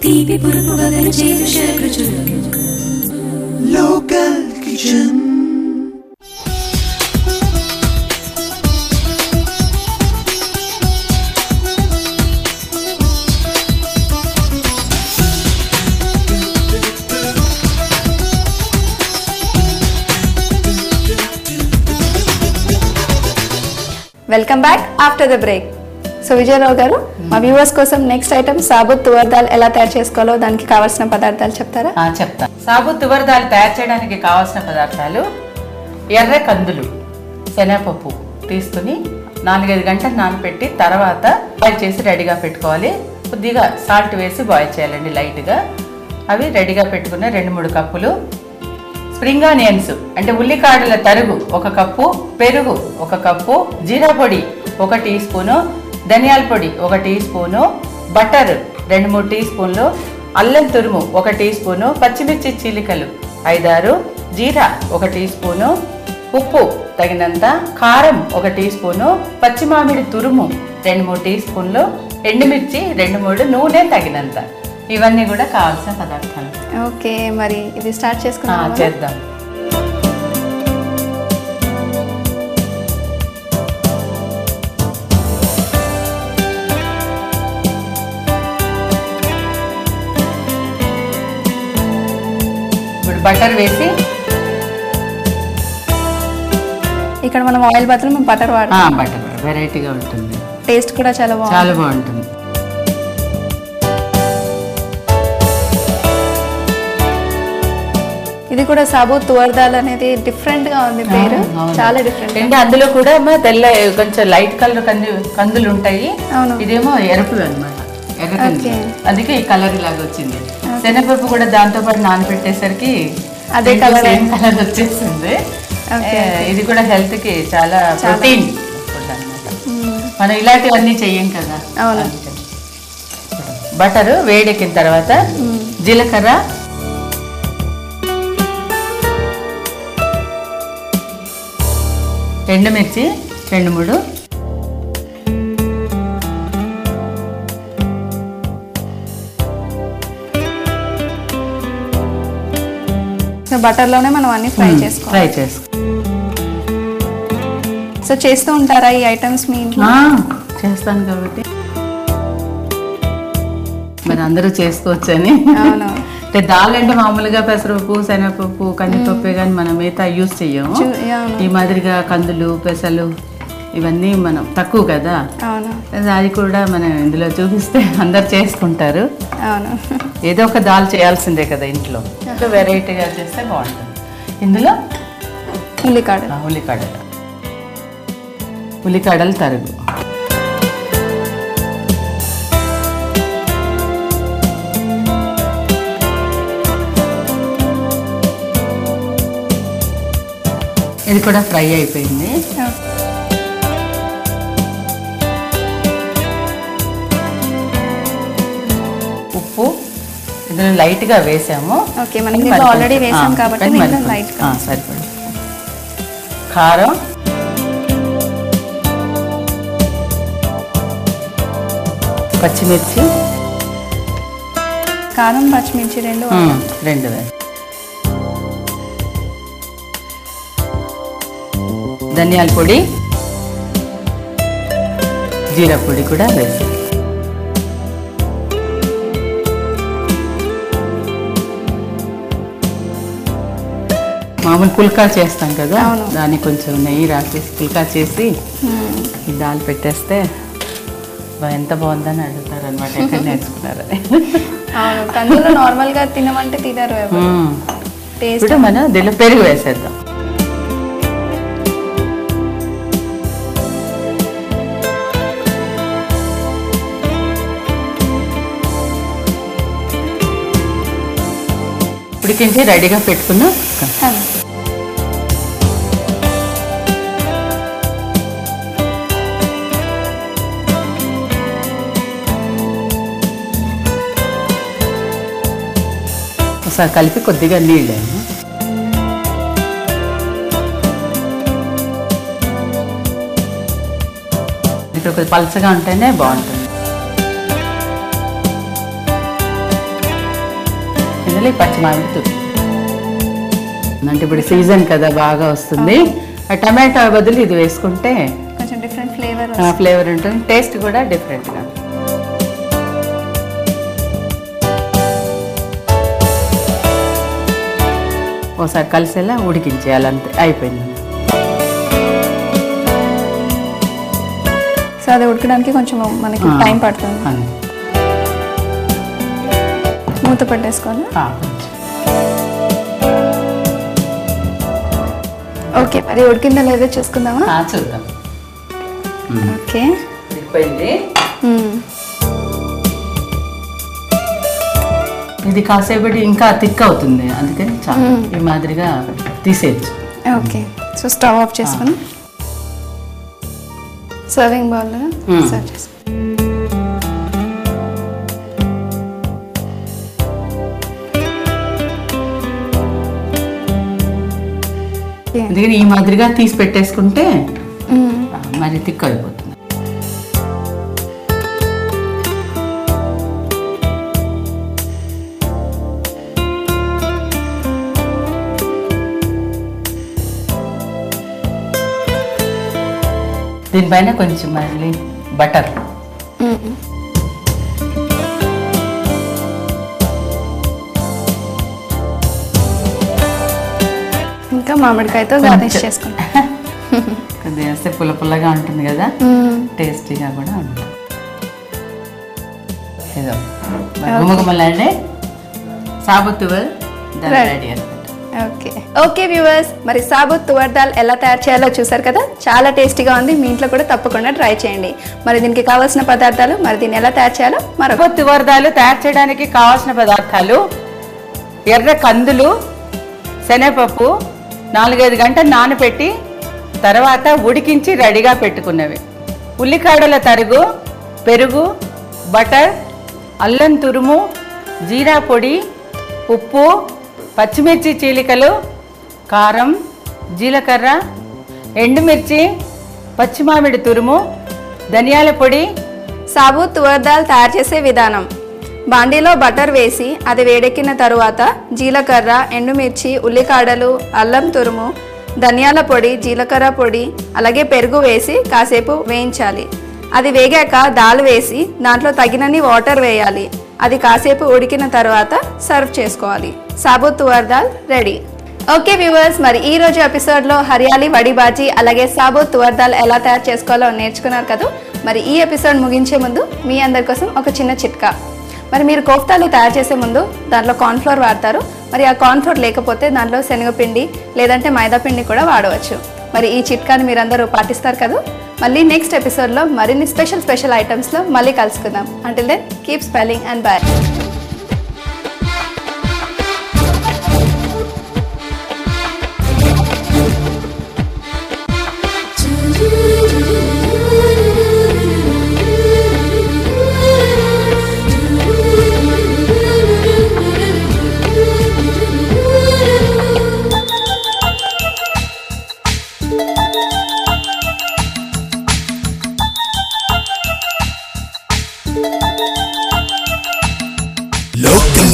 Local Kitchen. Welcome back after the break. So Vijaya Rao గారు, మా viewers కోసం నెక్స్ట్ ఐటమ్ సాబుత్ తువర్ దాల్ ఎలా తయారు చేసుకోవాలో దానికి కావాల్సిన పదార్థాలు చెప్తారా? చెప్తా. సాబుత్ తువర్ దాల్ తయారు చేయడానికి కావాల్సిన పదార్థాలు: ఎర్ర కందులు, శనగపప్పు తీసుకుని 4-5 గంటలు నానబెట్టి తర్వాత బాయిల్ చేసి రెడీగా పెట్టుకోవాలి. కొద్దిగా సాల్ట్ వేసి బాయిల్ చేయాలండి లైట్గా. అవి రెడీగా పెట్టుకున్న 2-3 కప్పులు. స్ప్రింగ్ ఆనియన్స్ అంటే ఉల్లికాడల తరుగు 1 కప్పు, పెరుగు 1 కప్పు, జీరా పొడి 1 టీ స్పూను, ధనియాల పొడి 1 టీ స్పూను, బటర్ 2-3 టీ స్పూన్లు, అల్లం తురుము 1 టీ స్పూను, పచ్చిమిర్చి చీలికలు 5-6, జీరా 1 టీ స్పూను, ఉప్పు తగినంత, కారం 1 టీ స్పూను, పచ్చి మామిడి తురుము 2-3 టీ స్పూన్లు, ఎండుమిర్చి 2-3, నూనె తగినంత. ఇవన్నీ కూడా కావాల్సిన పదార్థాలు. ఓకే, మరి ఇది స్టార్ట్ చేసుకుందాం. చేద్దాం. ఇప్పుడు బటర్ వేసి, ఇక్కడ మనం ఆయిల్ బదులు మేము బటర్ వాడతాం. బటర్ వెరైటీగా ఉంటుంది, టేస్ట్ కూడా చాలా బాగుంటుంది. ఇది కూడా సాబుత్ తువర్ దాల్ అనేది డిఫరెంట్ గా ఉంది పేరు, చాలా డిఫరెంట్. అంటే అందులో కూడా తెల్ల కొంచెం లైట్ కలర్ కందులు ఉంటాయి, ఇదేమో ఎరుపు అన్నమాట, ఎర్ర కందులు, అందుకే ఈ కలర్ ఇలాగ వచ్చింది. శనగపప్పు కూడా దాంతో పాటు నానబెట్టేసరికి అదే కలర్ వచ్చేస్తుంది. ఇది కూడా హెల్త్ కి చాలా ప్రోటీన్ ఫుడ్ అన్నమాట. మనం ఇలాంటివన్నీ చెయ్యం కదా. బటరు వేడెక్కిన తర్వాత జీలకర్ర, ఎండుమిర్చి 2-3, బటర్ లోనే మనం అన్ని ఫ్రై చేసుకోవాలి. సో చేస్తూ ఉంటారా ఈ ఐటమ్స్ మీ ఇంట్లో? చేస్తాను కాబట్టి మరి అందరూ చేసుకోవచ్చని. అంటే దాల్ అంటే మామూలుగా పెసరపప్పు, శనగపప్పు, కందిపప్పే కానీ మనం మిగతా యూజ్ చెయ్యము. ఈ మాదిరిగా కందులు, పెసలు ఇవన్నీ మనం తక్కువ కదా, అది కూడా మనం ఇందులో చూపిస్తే అందరు చేసుకుంటారు. ఏదో ఒక దాల్ చేయాల్సిందే కదా ఇంట్లో, వెరైటీగా చేస్తే బాగుంటుంది. ఇందులో ఉల్లికాడలు తరుగు, ఇది కూడా ఫ్రై అయిపోయింది. ఉప్పు ఇందులో లైట్ గా వేసాము. ఆల్రెడీ వేసాం కాబట్టి సరిపడి. కారం, పచ్చిమిర్చి, కారం పచ్చిమిర్చి రెండు ధనియాల పొడి, జీరా పొడి కూడా వేసి, మామూలు పుల్కా చేస్తాం కదా, దాన్ని కొంచెం నెయ్యి రాసేసి పుల్కా చేసి ఈ దాల్ పెట్టేస్తే ఎంత బాగుందని అడుగుతారు అనమాట, ఎక్కడ నేర్చుకున్నారని. నార్మల్ గా తినమంటే తినరు. ఇప్పుడు మనం దీనిలో పెరుగు వేసేద్దాం. ఉడికించి రెడీగా పెట్టుకున్నా. ఒకసారి కలిపి కొద్దిగా నీళ్ళు ఇక్కడ కొద్దిగా పలచగా ఉంటేనే బాగుంటుంది. ఇందులో పచ్చి మామిడి తురుము. అంటే ఇప్పుడు సీజన్ కదా బాగా వస్తుంది. ఆ టమాటో బదులు ఇది వేసుకుంటే కొంచెం డిఫరెంట్ ఫ్లేవర్ ఉంటుంది, టేస్ట్ కూడా డిఫరెంట్గా. ఒకసారి కలిసేలా ఉడికించేయాలి, అంతే అయిపోయింది. సో అది ఉడకడానికి కొంచెం మనకి టైం పడుతుంది. మూత పెట్టేసుకోవాలి. ఓకే, మరి ఉడికిందా లేదో చూసుకుందామా? చూద్దాం. ఓకే, ఉడికిపోయింది. ఇది కాసేపటి ఇంకా థిక్ అవుతుంది, అందుకని చాలా ఈ మాదిరిగా తీసేయచ్చు. ఓకే, సో స్టవ్ ఆఫ్ చేసుకుని సర్వింగ్ బౌల్లో సర్వ్ చేసుకో. అందుకని ఈ మాదిరిగా తీసి పెట్టేసుకుంటే మరి థిక్ అయిపోతుంది. దీనిపైన కొంచెం మళ్ళీ బటర్, ఇంకా మామిడికాయతో గార్నిష్ చేసుకుంటాం. కొద్దిగా వేస్తే పుల్ల పుల్లగా ఉంటుంది కదా, టేస్టీగా కూడా ఉంటుంది. ఏదో గుమగుమలాడే సాబుత్ రెడీ అనమాట. ఓకే ఓకే వ్యూవర్స్, మరి సాబుత్ తువర్ దాల్ ఎలా తయారు చేయాలో చూసారు కదా, చాలా టేస్టీగా ఉంది. మీ ఇంట్లో కూడా తప్పకుండా ట్రై చేయండి. మరి దీనికి కావాల్సిన పదార్థాలు, మరి దీన్ని ఎలా తయారు చేయాలో మరొక. తువర్ దాల్ తయారు చేయడానికి కావాల్సిన పదార్థాలు: ఎర్ర కందులు, శనగపప్పు 4-5 గంటలు నానబెట్టి తర్వాత ఉడికించి రెడీగా పెట్టుకున్నవి, ఉల్లికాడల తరుగు, పెరుగు, బటర్, అల్లం తురుము, జీరా పొడి, ఉప్పు, పచ్చిమిర్చి చీలికలు, కారం, జీలకర్ర, ఎండుమిర్చి, పచ్చిమామిడి తురుము, ధనియాల పొడి. సాబుత్ తువర్ దాల్ తయారు చేసే విధానం: బాండీలో బటర్ వేసి అది వేడెక్కిన తరువాత జీలకర్ర, ఎండుమిర్చి, ఉల్లికాడలు, అల్లం తురుము, ధనియాల పొడి, జీలకర్ర పొడి, అలాగే పెరుగు వేసి కాసేపు వేయించాలి. అది వేగాక దాల్ వేసి దాంట్లో తగినన్ని వాటర్ వేయాలి. అది కాసేపు ఉడికిన తర్వాత సర్వ్ చేసుకోవాలి. సాబుత్ తువర్ దాల్ రెడీ. ఓకే వ్యూవర్స్, మరి ఈ రోజు ఎపిసోడ్లో హరియాలి వడి బాజీ అలాగే సాబుత్ తువర్ దాల్ ఎలా తయారు చేసుకోవాలో నేర్చుకున్నారు కదా. మరి ఈ ఎపిసోడ్ ముగించే ముందు మీ అందరి కోసం ఒక చిన్న చిట్కా. మరి మీరు కోఫ్తాలు తయారు చేసే ముందు దాంట్లో కార్న్ఫ్లోర్ వాడతారు. మరి ఆ కార్న్ఫ్లోర్ లేకపోతే దాంట్లో శనగపిండి లేదంటే మైదా పిండి కూడా వాడవచ్చు. మరి ఈ చిట్కాని మీరందరూ పాటిస్తారు కదా. మళ్ళీ నెక్స్ట్ ఎపిసోడ్లో మరిన్ని స్పెషల్ ఐటమ్స్లో మళ్ళీ కలుసుకుందాం. Until then keep spelling and bye. Local